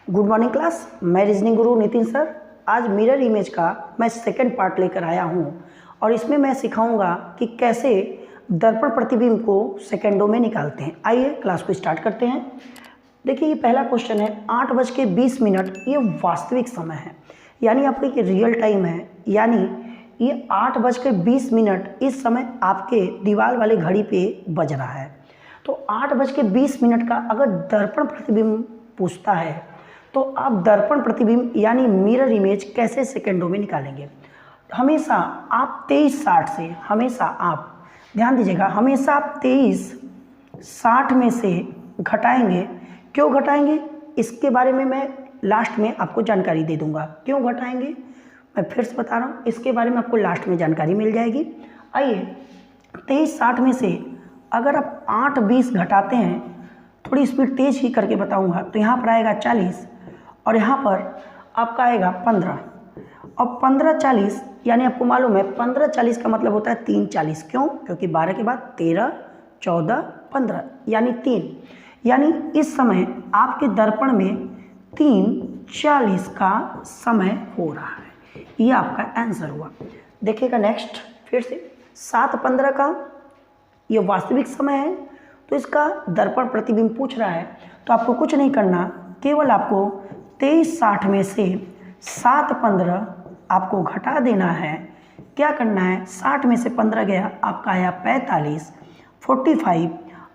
Good morning class. मैं reasoning गुरु Nitin sir आज mirror image का मैं सेकंड पार्ट लेकर आया हूँ और इसमें मैं सिखाऊंगा कि कैसे दर्पण प्रतिबिंब को सेकंडों में निकालते हैं। आइए क्लास को स्टार्ट करते हैं। देखिए ये पहला क्वेश्चन है 8:20। ये वास्तविक समय है, यानी आपका ये रियल टाइम है, यानी ये 8:20 इस समय आपके दीवार वाले घड़ी पे बज रहा है। तो 8:20 का अगर दर्पण प्रतिबिंब पूछता है तो आप दर्पण प्रतिबिंब यानी मिरर इमेज कैसे सेकंडों में निकालेंगे। हमेशा आप 23:60 से आप ध्यान दीजिएगा, हमेशा आप 23:60 में से घटाएंगे। क्यों घटाएंगे इसके बारे में मैं लास्ट में आपको जानकारी दे दूंगा। क्यों घटाएंगे मैं फिर से बता रहा हूँ, इसके बारे में आपको लास्ट में जानकारी मिल जाएगी। आइए 23:60 में से अगर आप 8:20 घटाते हैं, थोड़ी स्पीड तेज ही करके बताऊंगा, तो यहाँ पर आएगा 40 और यहाँ पर आपका आएगा 15 और 15:40 यानी आपको मालूम है 15:40 का मतलब होता है 3:40। क्यों? क्योंकि 12 के बाद 13, 14, 15 यानी 3, यानी इस समय आपके दर्पण में 3:40 का समय हो रहा है। ये आपका आंसर हुआ। देखिएगा नेक्स्ट फिर से 7:15 का ये वास्तविक समय है, तो इसका दर्पण प्रतिबिंब पूछ रहा है। तो आपको कुछ नहीं करना, केवल आपको 23:60 में से 7:15 आपको घटा देना है। क्या करना है, 60 में से 15 गया, आपका आया 45, 45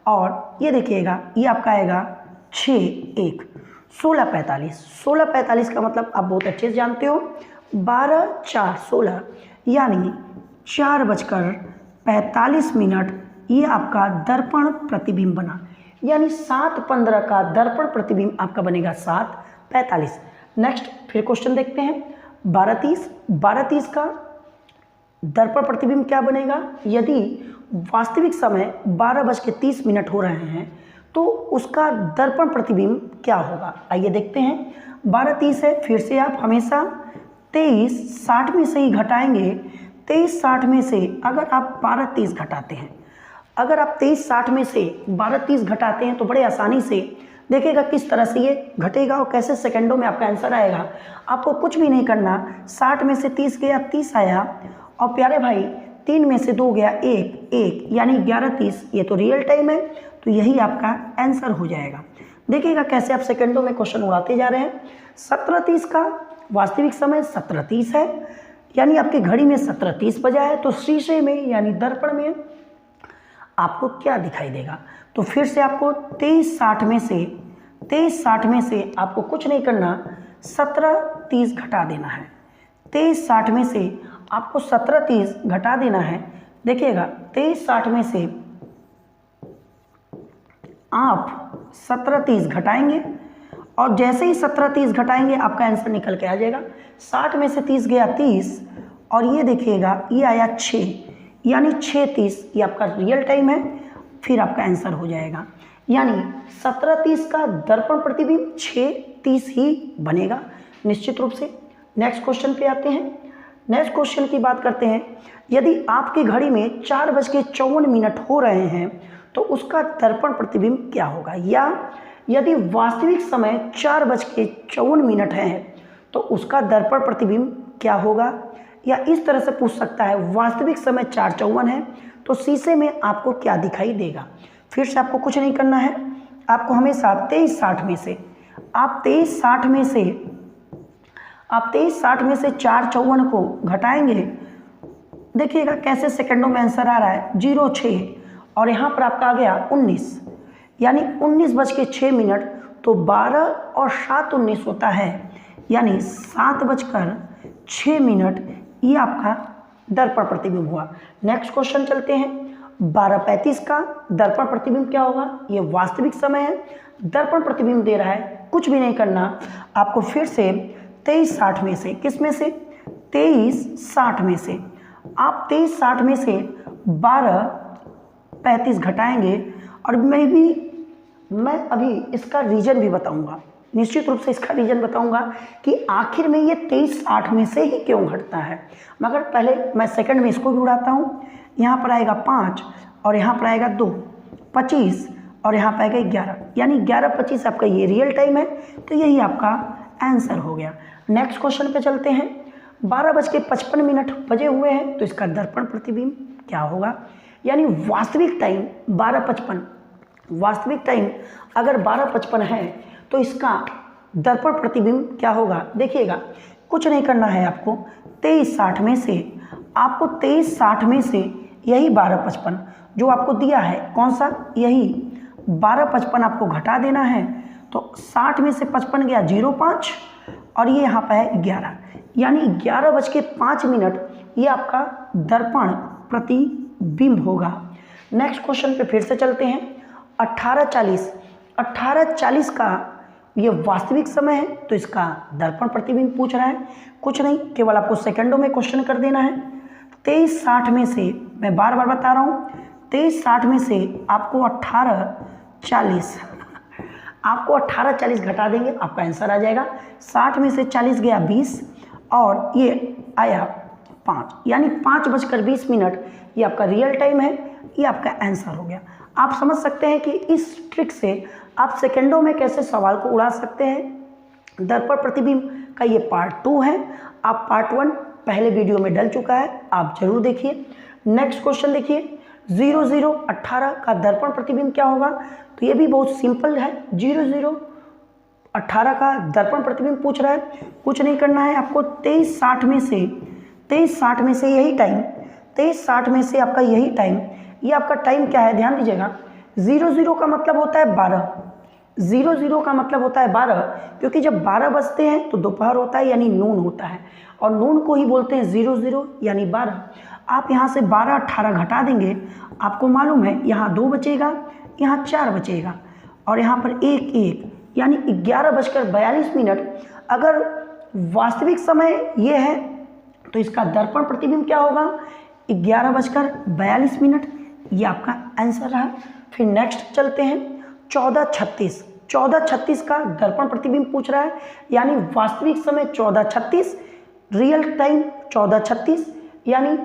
और ये देखिएगा ये आपका आएगा 6, 1, 16:45। 16:45 का मतलब आप बहुत अच्छे से जानते हो, 12, 4, 16 यानी 4:45 ये आपका दर्पण प्रतिबिंब बना, यानी 7:15 का दर्पण प्रतिबिंब आपका बनेगा 7:45। नेक्स्ट फिर क्वेश्चन देखते हैं 12:30 का दर्पण प्रतिबिंब क्या बनेगा। यदि वास्तविक समय 12:30 हो रहे हैं तो उसका दर्पण प्रतिबिंब क्या होगा, आइए देखते हैं। 12:30 है, फिर से आप हमेशा 23:60 में से ही घटाएंगे। 23:60 में से अगर आप 12:30 घटाते हैं, अगर आप 23:60 में से 12:30 घटाते हैं तो बड़े आसानी से देखिएगा किस तरह से ये घटेगा और कैसे सेकंडों में आपका आंसर आएगा। आपको कुछ भी नहीं करना, 60 में से 30 गया, 30 आया और प्यारे भाई 3 में से 2 गया, 1 यानी 11:30। ये तो रियल टाइम है, तो यही आपका आंसर हो जाएगा। देखिएगा कैसे आप सेकंडों में क्वेश्चन उड़ाते जा रहे हैं। 17:30 का वास्तविक समय 17:30 है, यानी आपकी घड़ी में 17:30 बजा है, तो शीशे में यानी दर्पण में आपको क्या दिखाई देगा। तो फिर से आपको 23:60 में से आपको कुछ नहीं करना, 17:30 घटा देना है। 23:60 में से आपको 17:30 घटा देना है। देखिएगा 23:60 में से आप 17:30 घटाएंगे और जैसे ही 17:30 घटाएंगे आपका आंसर निकल के आ जाएगा। 60 में से 30 गया, 30 और ये देखिएगा ये आया 6, यानी 6:30। ये आपका रियल टाइम है, फिर आपका आंसर हो जाएगा। यानी 17:30 का दर्पण प्रतिबिंब 6:30 ही बनेगा निश्चित रूप से। नेक्स्ट क्वेश्चन पे आते हैं। नेक्स्ट क्वेश्चन की बात करते हैं। यदि आपकी घड़ी में 4:54 हो रहे हैं तो उसका दर्पण प्रतिबिंब क्या होगा, या यदि वास्तविक समय 4:54 है तो उसका दर्पण प्रतिबिंब क्या होगा। या इस तरह से पूछ सकता है, वास्तविक समय 4:54 है तो शीशे में आपको क्या दिखाई देगा। फिर से आपको कुछ नहीं करना है, आपको हमेशा 23:60 में से 4:54 को घटाएंगे। देखिएगा कैसे सेकंडों में आंसर आ रहा है, 06 और यहाँ पर आपका आ गया 19, यानी 19:06। तो 12 और 7 19 होता है, यानी 7:06 ये आपका दर्पण प्रतिबिंब हुआ। नेक्स्ट क्वेश्चन चलते हैं। 12:35 का दर्पण प्रतिबिंब क्या होगा। ये वास्तविक समय है, दर्पण प्रतिबिंब दे रहा है, कुछ भी नहीं करना। आपको फिर से 23:60 में से, किस में से, 23:60 में से आप 23:60 में से 12:35 घटाएंगे और मैं अभी इसका रीजन भी बताऊंगा, निश्चित रूप से इसका रीजन बताऊंगा कि आखिर में ये 23:60 में से ही क्यों घटता है। मगर पहले मैं सेकंड में इसको भी उड़ाता हूँ। यहाँ पर आएगा 5 और यहाँ पर आएगा 2, 25 और यहाँ पे आएगा 11, यानी 11:25 आपका ये रियल टाइम है, तो यही आपका आंसर हो गया। नेक्स्ट क्वेश्चन पे चलते हैं। 12:55 बजे हुए हैं, तो इसका दर्पण प्रतिबिंब क्या होगा? यानी वास्तविक टाइम 12:55, वास्तविक टाइम अगर 12:55 है तो इसका दर्पण प्रतिबिंब क्या होगा? देखिएगा, कुछ नहीं करना है आपको, 23:60 में से आपको 23:60 में से यही 12:55 जो आपको दिया है, कौन सा, यही 12:55 आपको घटा देना है। तो 60 में से 55 गया 0.5 और ये यहाँ पर है 11, यानी 11:05 ये आपका दर्पण प्रतिबिंब होगा। नेक्स्ट क्वेश्चन पे फिर से चलते हैं। 18:40 का ये वास्तविक समय है, तो इसका दर्पण प्रतिबिंब पूछ रहा है। कुछ नहीं, केवल आपको सेकंडों में क्वेश्चन कर देना है। 23:60 में से, मैं बार बार बता रहा हूँ, 23:60 में से आपको 18:40 घटा देंगे, आपका आंसर आ जाएगा। 60 में से 40 गया 20 और ये आया 5, यानी 5:20 ये आपका रियल टाइम है, ये आपका आंसर हो गया। आप समझ सकते हैं कि इस ट्रिक से आप सेकंडों में कैसे सवाल को उड़ा सकते हैं। दर्पण प्रतिबिंब का ये पार्ट 2 है, आप पार्ट 1 पहले वीडियो में डल चुका है, आप जरूर देखिए। नेक्स्ट क्वेश्चन देखिए, 00:18 का दर्पण प्रतिबिंब क्या होगा? तो ये भी बहुत सिंपल है, 00:18 का दर्पण प्रतिबिंब पूछ रहा है। कुछ नहीं करना है आपको, 23:60 में से यही टाइम, 23:60 में से आपका यही टाइम, ये आपका टाइम क्या है, ध्यान दीजिएगा। 00 का मतलब होता है 12, 00 का मतलब होता है 12, क्योंकि जब 12 बजते हैं तो दोपहर होता है, यानी नून होता है, और नून को ही बोलते हैं 00 यानी 12। आप यहाँ से 12:18 घटा देंगे, आपको मालूम है यहाँ 2 बचेगा, यहाँ 4 बचेगा और यहाँ पर 1 यानी 11:42। अगर वास्तविक समय ये है तो इसका दर्पण प्रतिबिंब क्या होगा? 11:42, ये आपका आंसर रहा। फिर नेक्स्ट चलते हैं, 14:36 का दर्पण प्रतिबिंब पूछ रहा है, यानी वास्तविक समय 14:36, रियल टाइम 14:36, यानी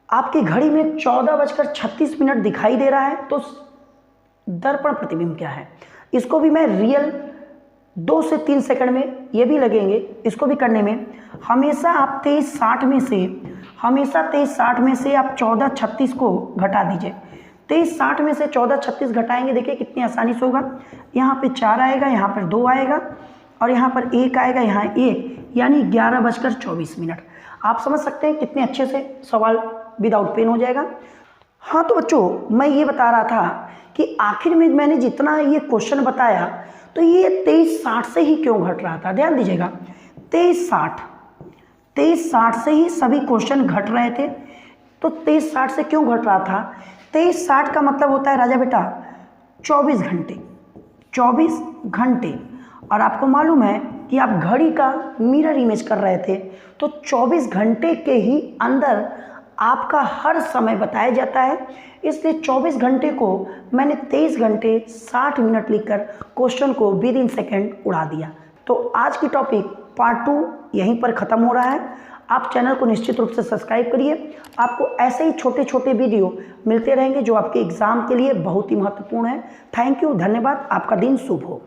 आपकी घड़ी में 14:36 दिखाई दे रहा है, तो दर्पण प्रतिबिंब क्या है? इसको भी मैं रियल 2 से 3 सेकंड में ये भी लगेंगे, इसको भी करने में। हमेशा आप 23:60 में से आप 14:36 को घटा दीजिए। 23:60 में से 14:36 घटाएंगे, देखिए कितनी आसानी से होगा। यहाँ पे 4 आएगा, यहाँ पर 2 आएगा और यहाँ पर 1 आएगा, यहाँ 1, यानी 11:24। आप समझ सकते हैं कितने अच्छे से सवाल विदाउट पेन हो जाएगा। हाँ तो बच्चों, मैं ये बता रहा था कि आखिर में मैंने जितना ये क्वेश्चन बताया तो ये 23:60 से ही क्यों घट रहा था, ध्यान दीजिएगा। 23:60 से ही सभी क्वेश्चन घट रहे थे, तो 23:60 से क्यों घट रहा था? 23:60 का मतलब होता है राजा बेटा 24 घंटे, और आपको मालूम है कि आप घड़ी का मिरर इमेज कर रहे थे, तो 24 घंटे के ही अंदर आपका हर समय बताया जाता है, इसलिए 24 घंटे को मैंने 23 घंटे 60 मिनट लिखकर क्वेश्चन को विद इन सेकेंड उड़ा दिया। तो आज की टॉपिक पार्ट 2 यहीं पर ख़त्म हो रहा है। आप चैनल को निश्चित रूप से सब्सक्राइब करिए, आपको ऐसे ही छोटे छोटे वीडियो मिलते रहेंगे जो आपके एग्ज़ाम के लिए बहुत ही महत्वपूर्ण है। थैंक यू, धन्यवाद, आपका दिन शुभ हो।